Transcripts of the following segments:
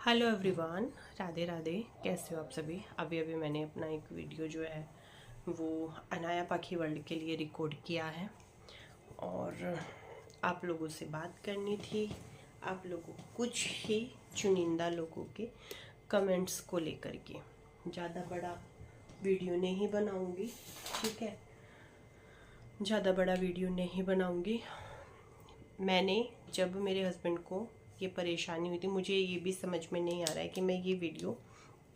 Hello everyone, Radhe Radhe. कैसे हो आप सभी। अभी अभी मैंने अपना एक वीडियो जो है वो अनाया पाखी वर्ल्ड के लिए रिकॉर्ड किया है और आप लोगों से बात करनी थी। आप लोगों को कुछ ही चुनिंदा लोगों के कमेंट्स को लेकर के। ज़्यादा बड़ा वीडियो नहीं बनाऊंगी, ठीक है। ज़्यादा बड़ा वीडियो नहीं बनाऊंगी। मैंने जब मेरे हस्बैंड को ये परेशानी हुई थी, मुझे ये भी समझ में नहीं आ रहा है कि मैं ये वीडियो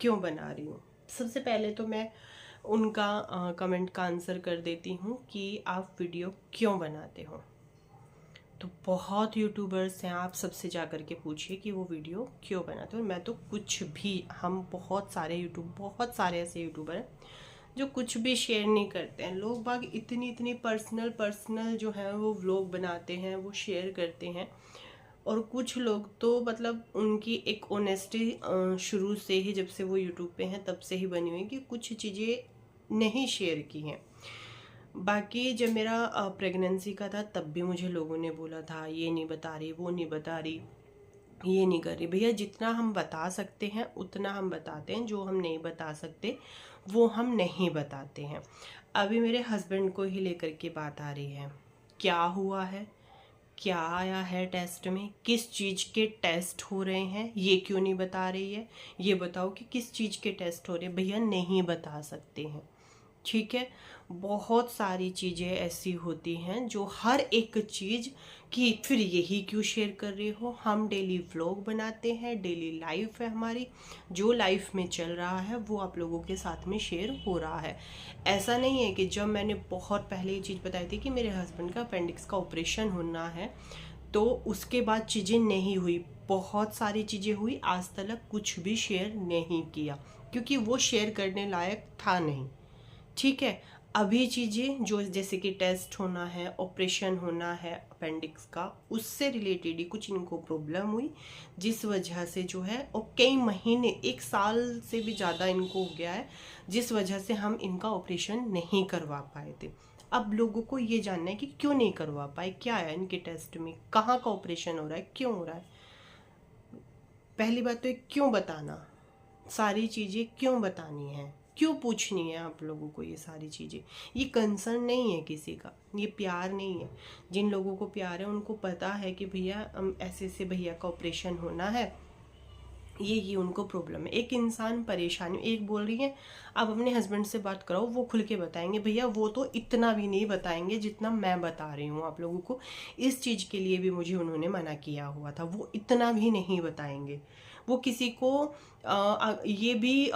क्यों बना रही हूँ। सबसे पहले तो मैं उनका कमेंट का आंसर कर देती हूँ कि आप वीडियो क्यों बनाते हो। तो बहुत यूट्यूबर्स हैं, आप सबसे जा कर के पूछिए कि वो वीडियो क्यों बनाते हो। मैं तो कुछ भी, हम बहुत सारे ऐसे यूट्यूबर हैं जो कुछ भी शेयर नहीं करते हैं। लोग बाग इतनी पर्सनल जो है वो व्लॉग बनाते हैं, वो शेयर करते हैं। और कुछ लोग तो मतलब उनकी एक ऑनेस्टी शुरू से ही, जब से वो यूट्यूब पे हैं तब से ही बनी हुई कि कुछ चीज़ें नहीं शेयर की हैं। बाकी जब मेरा प्रेगनेंसी का था तब भी मुझे लोगों ने बोला था ये नहीं बता रही, वो नहीं बता रही, ये नहीं कर रही। भैया जितना हम बता सकते हैं उतना हम बताते हैं, जो हम नहीं बता सकते वो हम नहीं बताते हैं। अभी मेरे हस्बैंड को ही लेकर के बात आ रही है, क्या हुआ है, क्या आया है टेस्ट में, किस चीज़ के टेस्ट हो रहे हैं, ये क्यों नहीं बता रही है, ये बताओ कि किस चीज़ के टेस्ट हो रहे हैं। भैया नहीं बता सकते हैं, ठीक है। बहुत सारी चीज़ें ऐसी होती हैं जो हर एक चीज़ की फिर यही क्यों शेयर कर रहे हो। हम डेली व्लॉग बनाते हैं, डेली लाइफ है हमारी, जो लाइफ में चल रहा है वो आप लोगों के साथ में शेयर हो रहा है। ऐसा नहीं है कि जब मैंने बहुत पहले ये चीज़ बताई थी कि मेरे हस्बैंड का अपेंडिक्स का ऑपरेशन होना है तो उसके बाद चीज़ें नहीं हुई। बहुत सारी चीज़ें हुई, आज तक कुछ भी शेयर नहीं किया क्योंकि वो शेयर करने लायक था नहीं, ठीक है। अभी चीज़ें जो जैसे कि टेस्ट होना है, ऑपरेशन होना है अपेंडिक्स का, उससे रिलेटेड ही कुछ इनको प्रॉब्लम हुई, जिस वजह से जो है और कई महीने, एक साल से भी ज़्यादा इनको हो गया है, जिस वजह से हम इनका ऑपरेशन नहीं करवा पाए थे। अब लोगों को ये जानना है कि क्यों नहीं करवा पाए, क्या है इनके टेस्ट में, कहाँ का ऑपरेशन हो रहा है, क्यों हो रहा है। पहली बात तो ये क्यों बताना, सारी चीज़ें क्यों बतानी है, क्यों पूछनी है आप लोगों को ये सारी चीज़ें। ये कंसर्न नहीं है किसी का, ये प्यार नहीं है। जिन लोगों को प्यार है उनको पता है कि भैया ऐसे ऐसे भैया का ऑपरेशन होना है, ये उनको प्रॉब्लम है। एक इंसान परेशानी, एक बोल रही है आप अपने हस्बैंड से बात कराओ, वो खुल के बताएंगे। भैया वो तो इतना भी नहीं बताएंगे जितना मैं बता रही हूँ आप लोगों को। इस चीज़ के लिए भी मुझे उन्होंने मना किया हुआ था, वो इतना भी नहीं बताएंगे। वो किसी को ये भी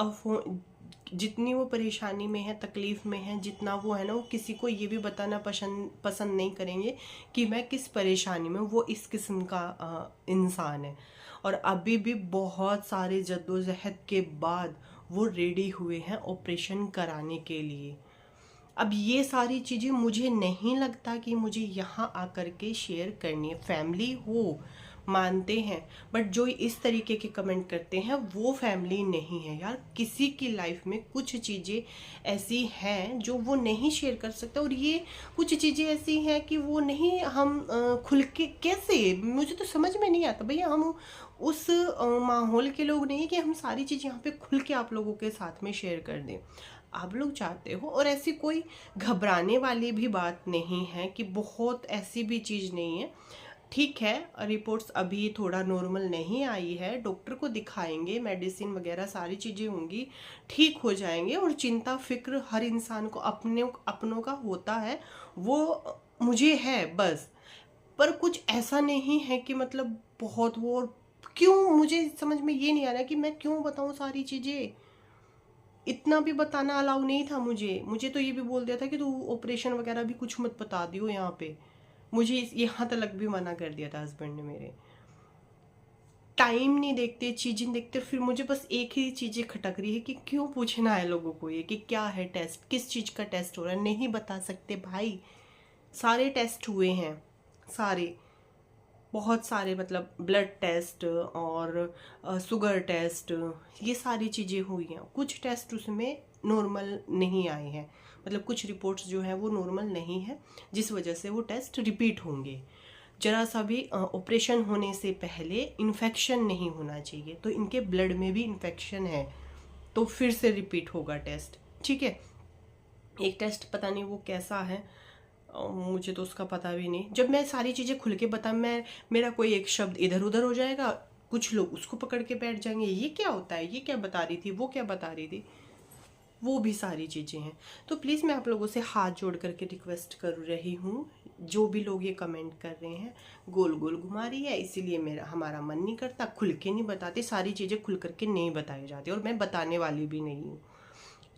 जितनी वो परेशानी में है, तकलीफ़ में है, जितना वो है ना, वो किसी को ये भी बताना पसंद नहीं करेंगे कि मैं किस परेशानी में। वो इस किस्म का इंसान है। और अभी भी बहुत सारे जद्दोजहद के बाद वो रेडी हुए हैं ऑपरेशन कराने के लिए। अब ये सारी चीज़ें मुझे नहीं लगता कि मुझे यहाँ आकर के शेयर करनी है। फैमिली हो, मानते हैं, बट जो इस तरीके के कमेंट करते हैं वो फैमिली नहीं है यार। किसी की लाइफ में कुछ चीज़ें ऐसी हैं जो वो नहीं शेयर कर सकता, और ये कुछ चीज़ें ऐसी हैं कि वो नहीं, हम खुल के कैसे, मुझे तो समझ में नहीं आता। भैया हम उस माहौल के लोग नहीं कि हम सारी चीज़ यहाँ पे खुल के आप लोगों के साथ में शेयर कर दें। आप लोग चाहते हो, और ऐसी कोई घबराने वाली भी बात नहीं है कि बहुत ऐसी भी चीज़ नहीं है, ठीक है। रिपोर्ट्स अभी थोड़ा नॉर्मल नहीं आई है, डॉक्टर को दिखाएंगे, मेडिसिन वगैरह सारी चीज़ें होंगी, ठीक हो जाएंगे। और चिंता फिक्र हर इंसान को अपनों का होता है, वो मुझे है बस। पर कुछ ऐसा नहीं है कि मतलब बहुत वो, और क्यों, मुझे समझ में ये नहीं आ रहा कि मैं क्यों बताऊं सारी चीज़ें। इतना भी बताना अलाउ नहीं था मुझे तो ये भी बोल दिया था कि तू ऑपरेशन वगैरह भी कुछ मत बता दियो यहाँ पे। मुझे यहाँ तक भी मना कर दिया था हस्बैंड ने मेरे। टाइम नहीं देखते, चीज़ें देखते, फिर मुझे बस एक ही चीज़ें खटक रही है कि क्यों पूछना है लोगों को ये कि क्या है टेस्ट, किस चीज़ का टेस्ट हो रहा है। नहीं बता सकते भाई, सारे टेस्ट हुए हैं, सारे, बहुत सारे, मतलब ब्लड टेस्ट और शुगर टेस्ट, ये सारी चीज़ें हुई हैं। कुछ टेस्ट उसमें नॉर्मल नहीं आए हैं, मतलब कुछ रिपोर्ट्स जो हैं वो नॉर्मल नहीं है, जिस वजह से वो टेस्ट रिपीट होंगे। जरा सा भी ऑपरेशन होने से पहले इन्फेक्शन नहीं होना चाहिए। तो इनके ब्लड में भी इन्फेक्शन है, तो फिर से रिपीट होगा टेस्ट। ठीक है, एक टेस्ट पता नहीं वो कैसा है, मुझे तो उसका पता भी नहीं। जब मैं सारी चीज़ें खुल के बता, मेरा कोई एक शब्द इधर उधर हो जाएगा, कुछ लोग उसको पकड़ के बैठ जाएंगे, ये क्या होता है, ये क्या बता रही थी, वो क्या बता रही थी, वो भी सारी चीज़ें हैं। तो प्लीज़ मैं आप लोगों से हाथ जोड़ करके रिक्वेस्ट कर रही हूँ, जो भी लोग ये कमेंट कर रहे हैं गोल गोल घुमा रही है, इसीलिए हमारा मन नहीं करता, खुल के नहीं बताते, सारी चीज़ें खुल करके नहीं बताई जाती, और मैं बताने वाली भी नहीं हूँ।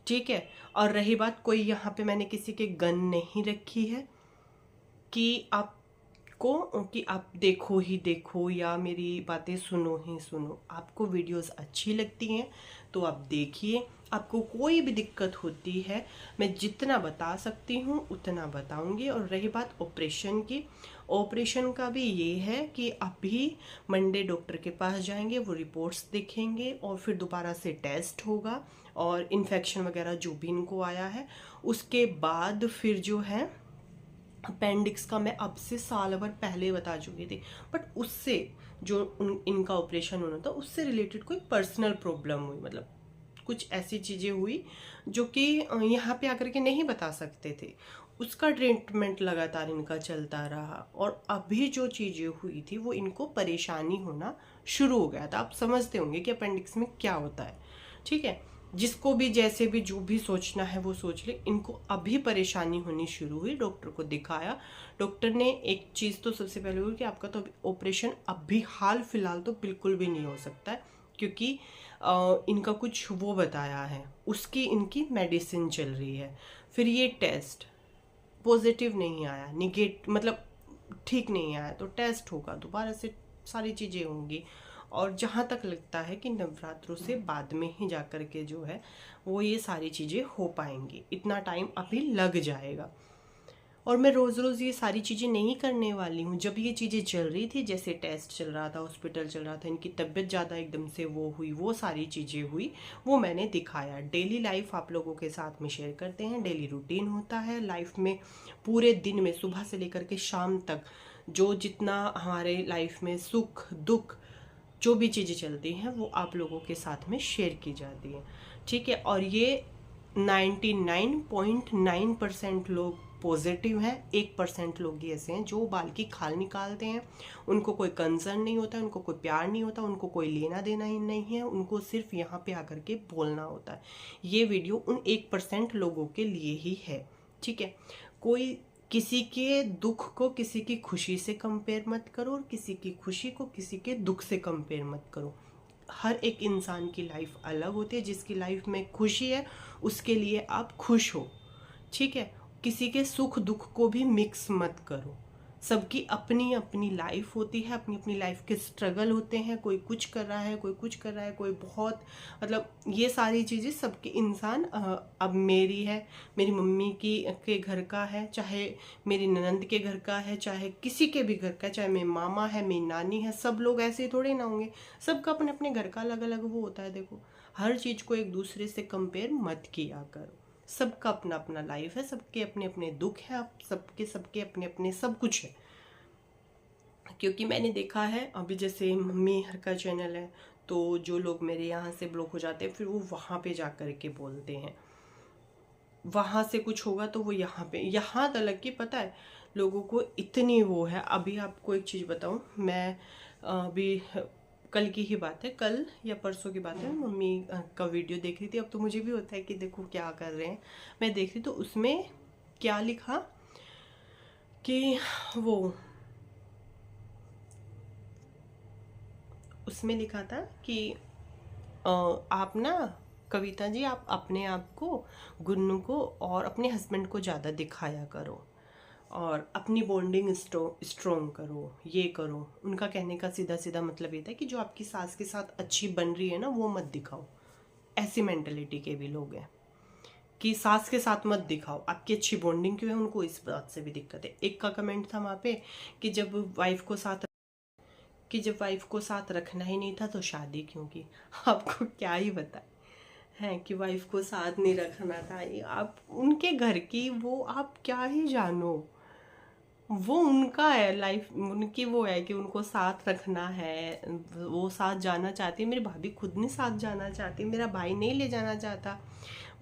ठीक है, और रही बात, कोई यहाँ पे मैंने किसी के गन नहीं रखी है कि आप देखो ही देखो या मेरी बातें सुनो ही सुनो। आपको वीडियोस अच्छी लगती हैं तो आप देखिए, आपको कोई भी दिक्कत होती है मैं जितना बता सकती हूँ उतना बताऊंगी। और रही बात ऑपरेशन की, ऑपरेशन का भी ये है कि अभी मंडे डॉक्टर के पास जाएंगे, वो रिपोर्ट्स देखेंगे और फिर दोबारा से टेस्ट होगा, और इन्फेक्शन वगैरह जो भी इनको आया है उसके बाद फिर जो है अपेंडिक्स का मैं अब से साल भर पहले बता चुकी थी। बट उससे जो इनका ऑपरेशन होना था उससे रिलेटेड कोई पर्सनल प्रॉब्लम हुई, मतलब कुछ ऐसी चीज़ें हुई जो कि यहाँ पे आकर के नहीं बता सकते थे, उसका ट्रीटमेंट लगातार इनका चलता रहा, और अभी जो चीज़ें हुई थी वो इनको परेशानी होना शुरू हो गया था। आप समझते होंगे कि अपेंडिक्स में क्या होता है। ठीक है, जिसको भी जैसे भी जो भी सोचना है वो सोच ले। इनको अभी परेशानी होनी शुरू हुई, डॉक्टर को दिखाया, डॉक्टर ने एक चीज़ तो सबसे पहले हुई कि आपका तो ऑपरेशन अभी हाल फिलहाल तो बिल्कुल भी नहीं हो सकता है, क्योंकि इनका कुछ वो बताया है, उसकी इनकी मेडिसिन चल रही है। फिर ये टेस्ट पॉजिटिव नहीं आया, निगेट मतलब ठीक नहीं आया, तो टेस्ट होगा, दोबारा से सारी चीज़ें होंगी। और जहाँ तक लगता है कि नवरात्रों से बाद में ही जा कर के जो है वो ये सारी चीज़ें हो पाएंगी, इतना टाइम अभी लग जाएगा। और मैं रोज़ रोज़ ये सारी चीज़ें नहीं करने वाली हूँ। जब ये चीज़ें चल रही थी, जैसे टेस्ट चल रहा था, हॉस्पिटल चल रहा था, इनकी तबीयत ज़्यादा एकदम से वो हुई, वो सारी चीज़ें हुई, वो मैंने दिखाया। डेली लाइफ आप लोगों के साथ में शेयर करते हैं, डेली रूटीन होता है लाइफ में, पूरे दिन में सुबह से लेकर के शाम तक जो जितना हमारे लाइफ में सुख दुख जो भी चीज़ें चलती हैं वो आप लोगों के साथ में शेयर की जाती हैं। ठीक है, और ये 99.9% लोग पॉजिटिव हैं, 1% लोग ही ऐसे हैं जो बाल की खाल निकालते हैं, उनको कोई कंसर्न नहीं होता, उनको कोई प्यार नहीं होता, उनको कोई लेना देना ही नहीं है, उनको सिर्फ यहाँ पे आकर के बोलना होता है। ये वीडियो उन 1% लोगों के लिए ही है। ठीक है, कोई किसी के दुख को किसी की खुशी से कंपेयर मत करो, और किसी की खुशी को किसी के दुख से कंपेयर मत करो। हर एक इंसान की लाइफ अलग होती है, जिसकी लाइफ में खुशी है उसके लिए आप खुश हो। ठीक है, किसी के सुख दुख को भी मिक्स मत करो। सबकी अपनी अपनी लाइफ होती है, अपनी अपनी लाइफ के स्ट्रगल होते हैं, कोई कुछ कर रहा है, कोई कुछ कर रहा है, कोई बहुत मतलब ये सारी चीज़ें सबके इंसान अब मेरी है, मेरी मम्मी की के घर का है, चाहे मेरी ननंद के घर का है, चाहे किसी के भी घर का, चाहे मेरे मामा है, मेरी नानी है, सब लोग ऐसे ही थोड़े ना होंगे। सबका अपने अपने घर का अलग अलग वो होता है। देखो, हर चीज़ को एक दूसरे से कंपेयर मत किया करो। सबका अपना अपना लाइफ है, सबके अपने अपने दुख है, आप सबके अपने अपने सब कुछ है। क्योंकि मैंने देखा है अभी जैसे मम्मी हर का चैनल है, तो जो लोग मेरे यहाँ से ब्लॉक हो जाते हैं फिर वो वहाँ पे जा कर के बोलते हैं, वहाँ से कुछ होगा तो वो यहाँ पे, यहाँ तक कि पता है लोगों को इतनी वो है। अभी आपको एक चीज़ बताऊँ, मैं अभी कल की ही बात है, कल या परसों की बात है, मम्मी का वीडियो देख रही थी। अब तो मुझे भी होता है कि देखो क्या कर रहे हैं, मैं देख रही तो उसमें क्या लिखा कि वो उसमें लिखा था कि आप ना कविता जी, आप अपने आप को, गुन्नू को और अपने हस्बैंड को ज़्यादा दिखाया करो, और अपनी बॉन्डिंग स्ट्रॉन्ग करो, ये करो। उनका कहने का सीधा सीधा मतलब ये था कि जो आपकी सास के साथ अच्छी बन रही है ना वो मत दिखाओ। ऐसी मेंटलिटी के भी लोग हैं कि सास के साथ मत दिखाओ, आपकी अच्छी बॉन्डिंग क्यों है, उनको इस बात से भी दिक्कत है। एक का कमेंट था वहाँ पे कि जब वाइफ को साथ रखना ही नहीं था तो शादी क्यों की। आपको क्या ही बताए हैं कि वाइफ को साथ नहीं रखना था, ये आप उनके घर की वो आप क्या ही जानो। वो उनका है, लाइफ उनकी वो है कि उनको साथ रखना है, वो साथ जाना चाहती है। मेरी भाभी खुद नहीं साथ जाना चाहती, मेरा भाई नहीं ले जाना चाहता।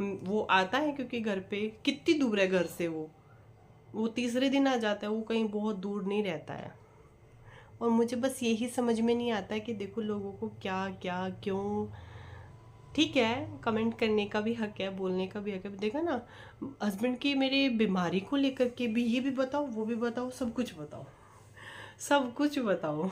वो आता है क्योंकि घर पे कितनी दूर है घर से, वो तीसरे दिन आ जाता है, वो कहीं बहुत दूर नहीं रहता है। और मुझे बस यही समझ में नहीं आता है कि देखो लोगों को क्या क्या क्यों। ठीक है, कमेंट करने का भी हक है, बोलने का भी हक है। देखा ना, हस्बैंड की मेरी बीमारी को लेकर के भी ये भी बताओ, वो भी बताओ, सब कुछ बताओ, सब कुछ बताओ।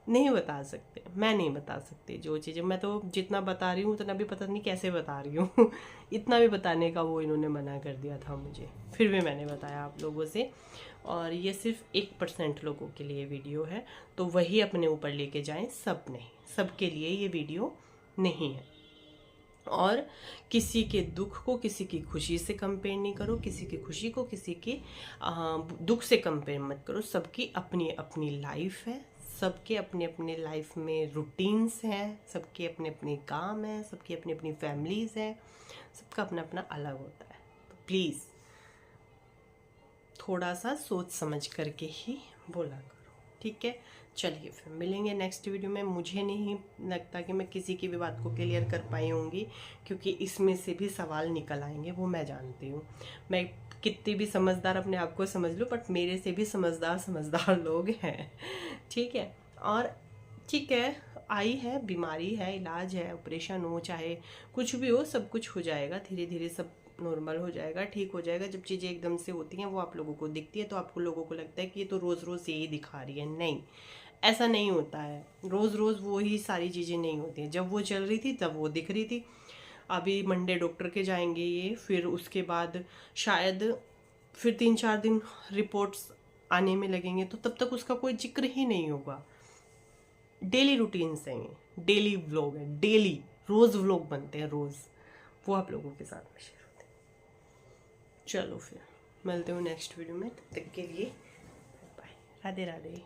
नहीं बता सकते, मैं नहीं बता सकती जो चीज़ें। मैं तो जितना बता रही हूँ उतना भी पता नहीं कैसे बता रही हूँ। इतना भी बताने का वो इन्होंने मना कर दिया था मुझे, फिर भी मैंने बताया आप लोगों से। और ये सिर्फ 1% लोगों के लिए वीडियो है, तो वही अपने ऊपर लेके जाएं, सब नहीं, सबके लिए ये वीडियो नहीं है। और किसी के दुख को किसी की खुशी से कंपेयर नहीं करो, किसी की खुशी को किसी के दुख से कंपेयर मत करो। सबकी अपनी अपनी लाइफ है, सबके अपने अपने लाइफ में रूटीन्स हैं, सबके अपने अपने काम हैं, सबकी अपनी अपनी फैमिलीज़ हैं, सबका अपना अपना अलग होता है। तो प्लीज़ थोड़ा सा सोच समझ करके ही बोला करो, ठीक है। चलिए फिर मिलेंगे नेक्स्ट वीडियो में। मुझे नहीं लगता कि मैं किसी की भी बात को क्लियर कर पाई होंगी, क्योंकि इसमें से भी सवाल निकल आएंगे, वो मैं जानती हूँ। मैं कितनी भी समझदार अपने आप को समझ लूँ, बट मेरे से भी समझदार समझदार लोग हैं, ठीक है। और ठीक है, आई है, बीमारी है, इलाज है, ऑपरेशन हो चाहे कुछ भी हो, सब कुछ हो जाएगा धीरे धीरे, सब नॉर्मल हो जाएगा, ठीक हो जाएगा। जब चीज़ें एकदम से होती हैं वो आप लोगों को दिखती है, तो आपको लोगों को लगता है कि ये तो रोज़ रोज़ यही दिखा रही है। नहीं, ऐसा नहीं होता है। रोज़ रोज़ वो ही सारी चीज़ें नहीं होती हैं। जब वो चल रही थी तब वो दिख रही थी। अभी मंडे डॉक्टर के जाएंगे ये, फिर उसके बाद शायद फिर 3-4 दिन रिपोर्ट्स आने में लगेंगे, तो तब तक उसका कोई जिक्र ही नहीं होगा। डेली रूटीन्स हैं ये, डेली व्लॉग है, डेली रोज़ व्लॉग बनते हैं रोज़, वो आप लोगों के साथ में शेयर होते हैं। चलो फिर मिलते हूँ नेक्स्ट वीडियो में, तब तक के लिए बाय, राधे राधे।